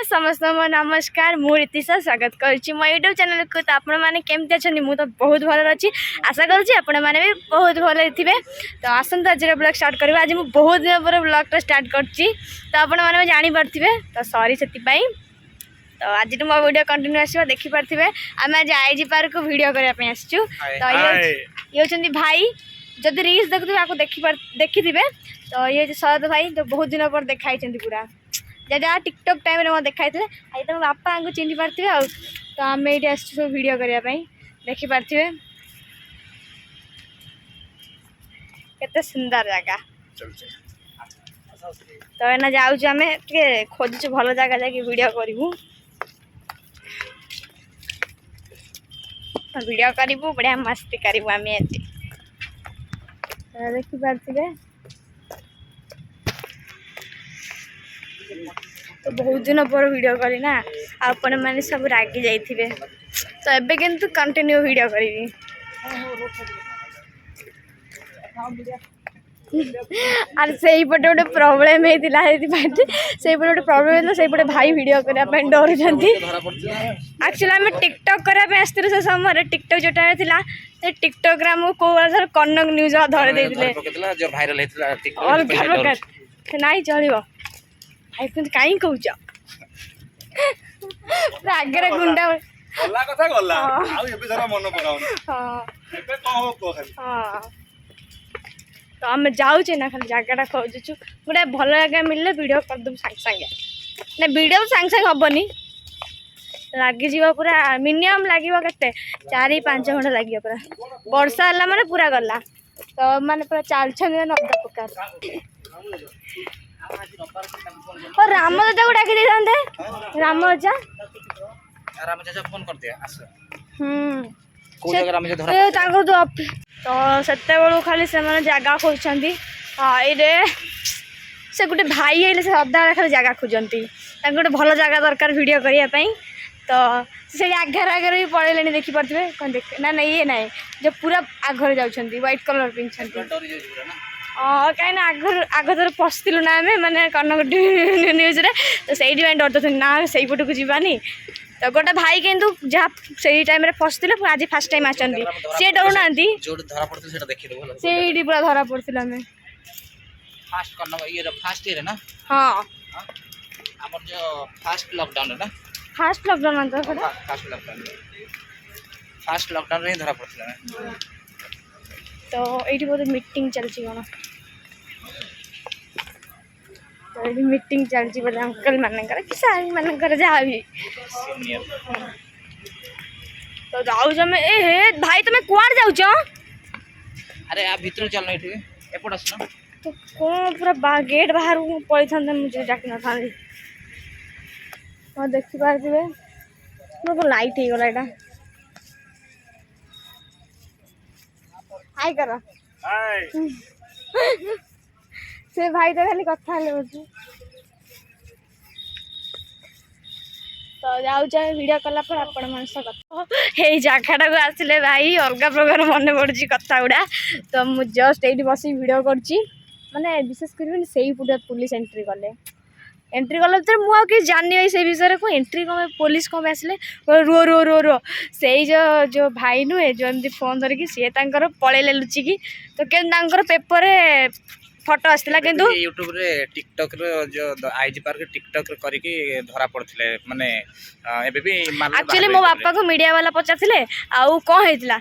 समस्त नमस्कार मु रीतिशा स्वागत करुच्ची मो यूट्यूब चैनल को। तो आपण मैंने केमती अच्छा मु तो बहुत भल अच्छी आशा करुच्ची आपण मैंने भी बहुत भल थे। तो आसतु आज ब्लॉग स्टार्ट करवा। आज मुझे बहुत दिन पर ब्लॉग स्टार्ट करची तो आपण मैंने जानीपारे। तो सॉरी से तो आज तुम वीडियो कंटिन्यू आस देखिपारे। आम आज आईजी पार्क को वीडियो करने आसचु। तो ये होती भाई जदि रील्स देखु देखी थे। तो ये शरद भाई तो बहुत दिन पर देखाई पूरा जहाँ टिकटॉक टाइम रे देखाई थे। आई तुम बापा को चिन्ह पारे। तो आम ये सब वीडियो करने देखिपारे केते सुंदर जगह। तो एना जाऊँ आम खोजुचु भल जगह जाकि वीडियो करूँ। वीडियो करूँ बढ़िया मस्ती करूँ आम आज देखिपारे। तो बहुत दिन पर वीडियो करी ना आपण मैंने सब रागी जाइए। तो एबे किंतु कंटिन्यू वीडियो करी। आर से पटे गोटे प्रॉब्लम होता से गोटे प्रॉब्लम से पटे भाई वीडियो करने डर जाती। एक्चुअली आम टिकटॉक करने आसलु से समय टिकटॉक जोटा था टिकटॉक कौ कनक न्यूज धरे देते अलग प्रकार नाई चलो भाई कहीं कौच आगे गुंडा तो आम जाऊे ना खाली जगटा खोजुचु गोटे भल जगह मिलले वीडियो करदेबू सागे सागे ना वीडियो सागे सागे हेनी लगिज पूरा मिनिमम लगे के 4-5 घंटा लगे पूरा वर्षा है माने पूरा गला। तो माने पूरा चलते नदा प्रकार और राम चाचा को डाकी दे राम चाचा फोन कर दिया तो सेते बेलू खाली से जगह खोजती। ये से गोटे भाई आइले से अदा खाली जगह खोजती गोटे भल जगह दरकार वीडियो करने। तो से आगे आगे भी पड़े देखिपे कौन देख ना ना ये ना जो पूरा आगे जाऊँच व्हाइट कलर पिंधि कहीं आग थर पशिलु ना आम मैंने कनक न्यूज रे। तो से डर तो ना से पटक जावानी। तो गोटे भाई किंतु जहाँ से टाइम फसते आज फास्ट टाइम आसती सी डर ना से पूरा धरा पड़ता आम हाँ फास्ट लॉकडाउन ना फास्ट लॉकडाउन फास्ट लॉकडाउन रे धरा पड़ता। तो ये बहुत मीटिंग चलती कौन तो ये मीटिंग चलती बोले अंकल मानकर कि सारी मानकर जहाँ भी। तो जाऊँ मैं ए भाई तुम्हें कुआर जाऊँ। अरे आप भीतर चलना ये एपट आसना। तो कौन पूरा गेट बाहर पड़े था मुझे जाकि न था हाँ देखिपारे मोर लाइट हो गला यहाँ हाय कर से भाई तो खाली कथा तो जाऊँ वीडियो कला आपण मन ये जगटा को आसिले भाई अलग प्रकार मन पड़ी कथा गुड़ा। तो मुझे जस्ट ये बस वीडियो करुँची माने विशेष कर से पुलिस एंट्री कले भर मुझे जानी भाई से विषय को एंट्री कम पुलिस कम आसिले रो रो रो रो से जो भाई नुहे जो एमती फोन धरिकी सी पलैले लुचिकी। तो क्या पेपर फोटो आसला कि यूट्यूब रे टिकटॉक रे जो आईजी पार्क टिकटॉक करके धरा पड़थिले माने एबे भी एक्चुअली मो बापा को मीडिया वाला पचारथिले आउ कौन होइतला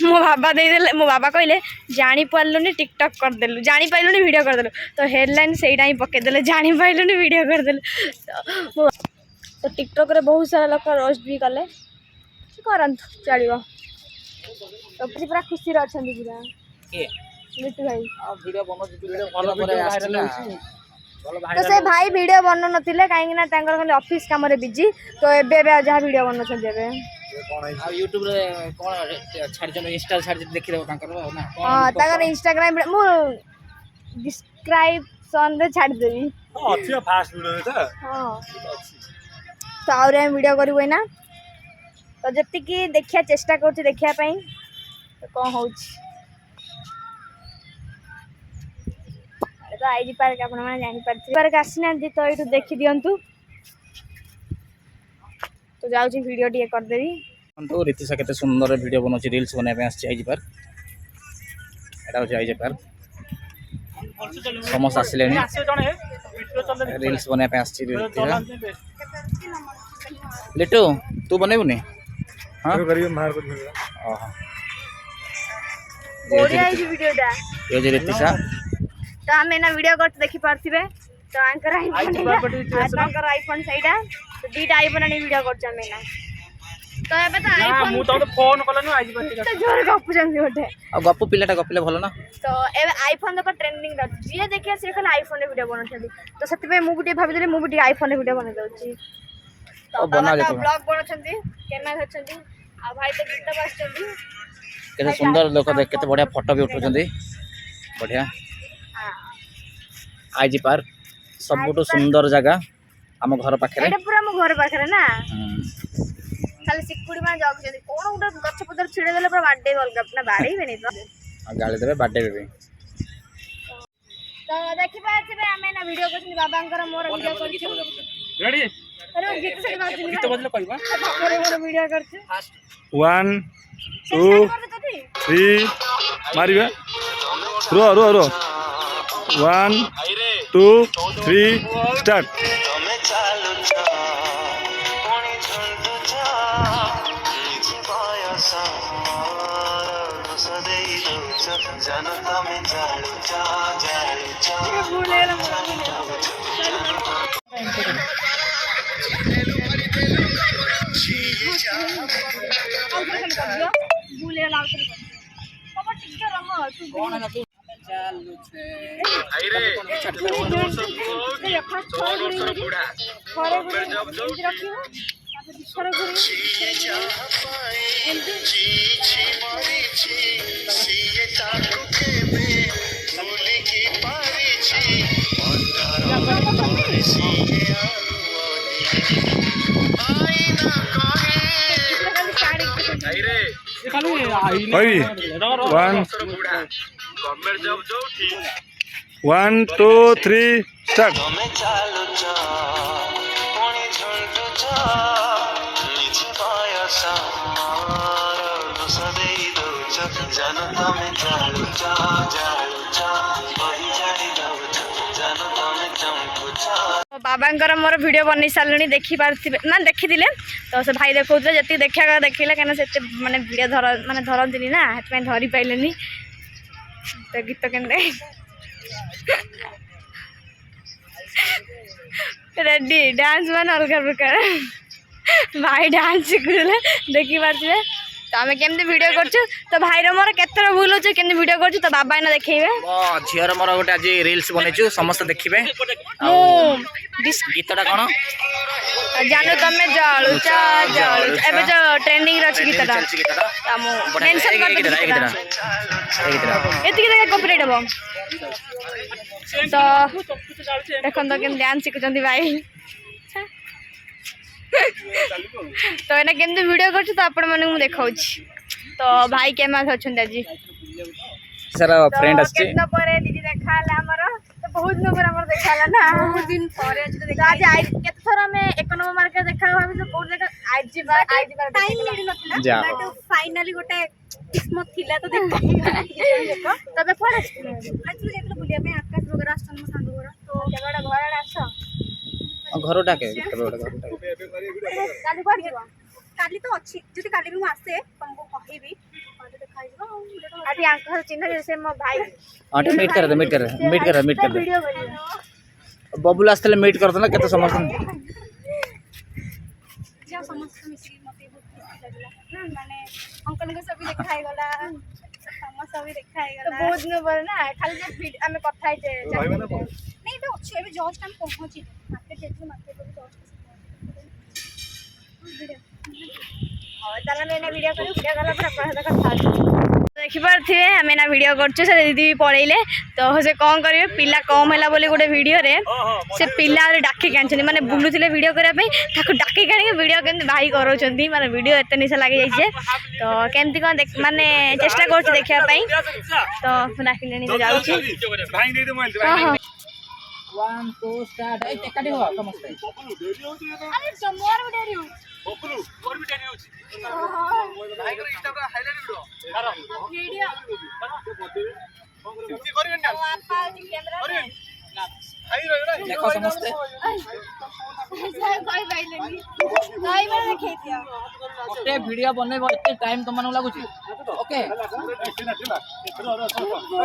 मो बाबा देदेले मो बाबा कहले जानी पारलुनी टिकटॉक करदेलु जानी पाइलुनी वीडियो करदेलु। तो हेडलाइन सेटा ही पकेदेले जानी पाइलुनी वीडियो करदेलु। तो टिकटॉक रे बहुत सारा लोक रोस्ट भी कले करंतु चलिबो। तो पूरा खुशी रे अछंती पूरा के मिट्टू भाई वीडियो भलो करे आछला। तो से भाई वीडियो बनो नथिले काहे ना तांकर खाली ऑफिस काम रे बिजी। तो एबे जहाँ वीडियो बनो छथि एबे आ यूट्यूब रे कोन छाड़ जन इंस्टा छाड़ देखि देबो तांकर ना हां तांकर इंस्टाग्राम मु डिस्क्रिप्शन रे छाड़ देबी अच्छी फास्ट वीडियो रे था हां। तो और हम वीडियो करबो ना तो जति की देखिया चेष्टा करछि देखिया पई तो कोन होछि। तो आईजी पार्क आप जानी पार्क आसी ना तो ये देखी दिंतु तो जाऊँ वीडियो टे करदेवी तो रीतिशा केते सुंदर वीडियो बनाउछि रील्स बनाबे आछि आइज पार्क एटा होछि आइज पार्क समस्त आसिलेनी रील्स बनाबे आछि रीतिशा लिटू तू बनेबुनी हां करिए मार कर ओह बढ़िया है वीडियोटा ये जे रीतिशा तो आम एना वीडियो कर देखि पारथिबे तो आंकर आईफोन सहीटा तो दीटा आईफोन आनी वीडियो कर हम एना तो एबे तो आईफोन मु तो फोन कलनु आज बात तो जोर गपुचन गोटे आ गप्पू पिलाटा गपिले भलो ना तो एबे आईफोन तो ट्रेंडिंग रे जे देखिया से खाली आईफोन रे वीडियो बनछथि तो सति पे मु गुटे भाबी देली मु गुटे आईफोन रे वीडियो बना दउची तो बना ले बाबा तुम ब्लॉग बनछथि केना होछथि आ भाई तो गीत बसछथि केते सुंदर लोक देख केते बढ़िया फोटो भी उठुचंदी बढ़िया हां आईजी पार्क सबुटो सुंदर जगह हम घर पाखे एटा पूरा मो घर पाखरे ना खाली सिकुड़ी मान जाउछथि कोन उडा गछ पदर छिड़े देले पूरा बाडे बल अपना बाड़ी भी नहीं तो गाली देबे बर्थडे बेबी तो देखि पाछबे हमें ना वीडियो करछी बाबांकर मोर वीडियो करछी रेडी अरे गीत सही बाजनी गीत बजले कहबा मोर वीडियो करछी 1 2 3 मारिबे रो रो रो 1 2 3 स्टार्ट भूले लाउत पापा टिक रहो तू कौन है तू चालू छे आई रे ये फर्स्ट छोड़ बुढ़ा खरे जब रखियो तापर दिखर घुरी जा पाए जी मारी छी सीए ताकू के बे भूली की पारी छी और सीए आई ना कहे आई रे ओई 1 2 3 स्टार्ट बाबांकर मोर वीडियो बन सारे देखी पार्थिबे ना देखी दिले तो से भाई देखौले जति देखा देखिले कना से माने वीडियो धर माने धरंतिनी ना हेत में धरी पाइलेनी तो गीत केंदे रेडी डांस मान अलग प्रकार भाई डांस सिखुले देखी पार्थिबे तो आम केमती वीडियो करछु तो भाई मोर केतर भूल होछ केमती वीडियो करछु तो बाबा ना देखैबे झियर मोर गोटे आज रील्स बनेछु समस्त देखिबे मो गीतटा कोन जानो तमे जालू चा जालू एबे जो ट्रेंडिंग रछ गीतटा हम मेंशन कर दे एति के कॉपीराइट हबो तो देखन तो केम डांस सिखुचंदी भाई तो एना केमती वीडियो करछु तो आपण माने मु देखाउछि तो भाई के मास अछन दाजी सारा फ्रेंड आछि केतना परे दीदी देखाला हमर तो बहुत दिन पर हमर देखाला ना बहुत दिन परे आज देखा आज आई केत थरा में 1 नंबर मार्केट देखा भाभी तो कोन देखा आज बार टाइम मिल नथला बट फाइनली गोटे किस्मत थिला तो देखा तबे कोन आज जेतलो बुलिया में आकाश वगैरह आसन संग घर तो जगड़ा घर आछ घरटा के घरटा काली पड़ जीवा काली तो अच्छी जति काली भी आसे तुमको कहबी आज देखाई जीवा अभी आंखर चिन्ह जैसे मो भाई आटे मीट कर वीडियो बनियो बबुल आस्तले मीट करत ना केते समस्त जे समस्त मिसी मते बहुत खुशी लागला माने अंकल के सब देखाई गला समस्त सब देखाई गला तो बहुत न बर ना खाली जे हमें कथा है नहीं तो अच्छे अभी जस्ट हम पहुंची मार्केट जेतु मार्केट को जस्ट और ताला मैंने वीडियो गला पर अपन कथा देखि पारथिबे हमें ना वीडियो करछु से दीदी भी पळैले तो से कोन करिवे पिला कम होला बोली गोटे वीडियो रे से पिला रे डाके कानछनी माने बुलुथिले वीडियो करिया पे ताको डाके कानी वीडियो केन भाई करौछंती माने वीडियो एते निशा लागि जाइछे तो केमती कोन देख माने चेष्टा करछु देखिया पई तो डाकिलेनी तो जाउछि भाई दे दे मोबाइल हां 1 2 स्टार्ट ए एकाडी हो समस्त अरे जमोर वीडियो देखो समस्ते ଗୋଟେ ଭିଡିଓ ବନେଇବ ଏତେ ଟାଇମ ତମ ମାନଙ୍କୁ ଲାଗୁଛି ଓକେ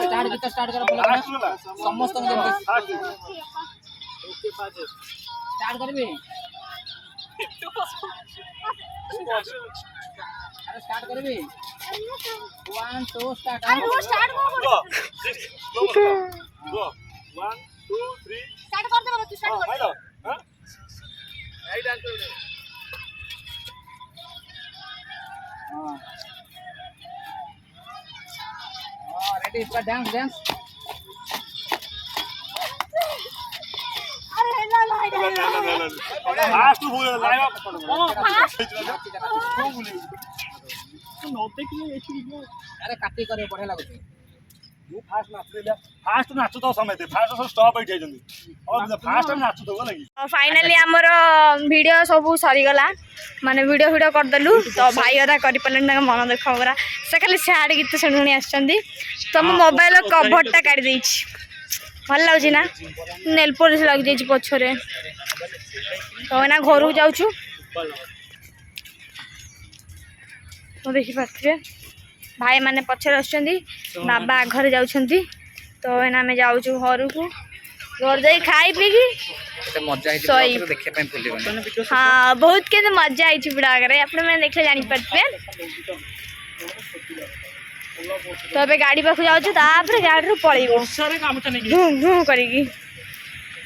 ଷ୍ଟାର୍ଟ ଗୀତ ଷ୍ଟାର୍ଟ କର ଭଲ କିନା ସମସ୍ତଙ୍କୁ ଯେମିତି ଷ୍ଟାର୍ଟ କରିବି ଆରେ ଷ୍ଟାର୍ଟ କରିବି 1 2 ଷ୍ଟାର୍ଟ रेडी इसका डांस डांस अरे काटी करे बढ़िया लाଗୁଛି फास्ट नाचु तो समय फास्ट सब स्टॉप बैठ जाइछन्ती और फास्ट नाचु तो लगी फाइनाली आमर वीडियो सब सरीगला माने वीडियो करदेलु तो भाई अदा कर मन दुख पूरा से खाली सियाड़ गीत शुणी आसछन्ती तो मो मोबाइल कभरटा काटी देछि भल लाଗୁଛି ना नेल पॉलिश लग जाइछि पछरे तो ना घर को जाउछु तो देखि पाथ्रे भाई माने पछरे आछन्ती बाबा घर जाउछन्ती तो एना में जाउछु घर को घर जाई खाई पी की मजा सोई देखिए भूल हाँ बहुत के मजा आई ब्लॉग रे आपने मैंने देखले जानी पारे तो अबे गाड़ी पाखु जाउछु तापर गाड़ी रू पळेबो घूम घूम करिकी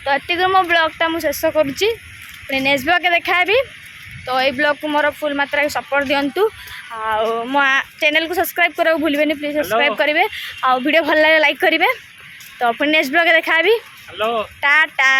तो एतिक मो ब्लॉगटा मु शेष करूची नेक्स्ट ब्लॉग के देखाबी तो ये ब्लॉग को मोर फुल मात्रा सपोर्ट दिंतु मो चैनल को सब्सक्राइब करा भूलिए प्लीज सब्सक्राइब करेंगे आ वीडियो भल लगे लाइक करेंगे तो फिर नेक्स्ट ब्लॉग देखाबी टाटा।